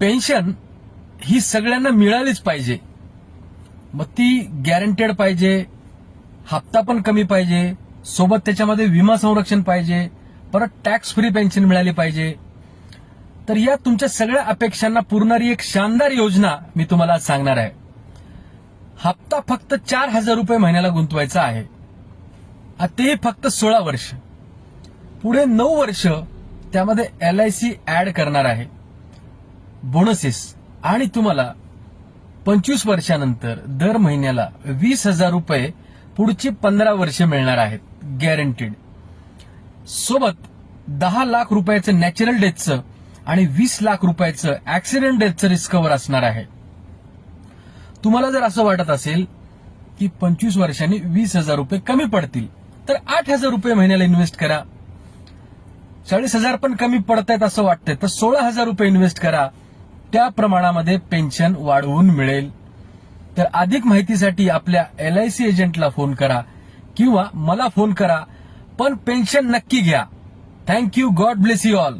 Pension ही सगळ्यांना मिळालीच पाहिजे. मग ती गॅरंटेड पाहिजे, हप्ता पण कमी पाहिजे, सोबत त्याच्यामध्ये विमा संरक्षण पाहिजे, परत टॅक्स फ्री पेन्शन मिळाली पाहिजे. तर या तुमच्या सगळ्या अपेक्षांना पुरणारी एक शानदार योजना मी तुम्हाला आज सांगणार आहे. हप्ता फक्त 4,000 रुपये महिन्याला गुंतवायचा आहे, तेही फक्त 16 वर्ष. पुढे 9 वर्ष त्यामध्ये LIC ऍड करणार आहे, बोनसेस, आणि तुम्हाला 25 वर्षानंतर दर महिन्याला 20,000 रुपये पुढची 15 वर्ष मिळणार आहेत, गॅरंटीड. सोबत 10 लाख रुपयाचं नॅचरल डेथचं आणि 20 लाख रुपयाचं ऍक्सिडेंट डेथचं रिस्क कव्हर असणार आहे. तुम्हाला जर असं वाटत असेल की 25 वर्षांनी 20,000 रुपये कमी पडतील, तर 8,000 रुपये महिन्याला इन्व्हेस्ट करा. 40,000 पण कमी पडतायत असं वाटतंय, तर 16,000 रुपये इन्व्हेस्ट करा. त्या प्रमाणामध्ये पेन्शन वाढवून मिळेल. तर अधिक माहितीसाठी आपल्या LIC एजंटला फोन करा किंवा मला फोन करा, पण पेन्शन नक्की घ्या. Thank you. God bless you all.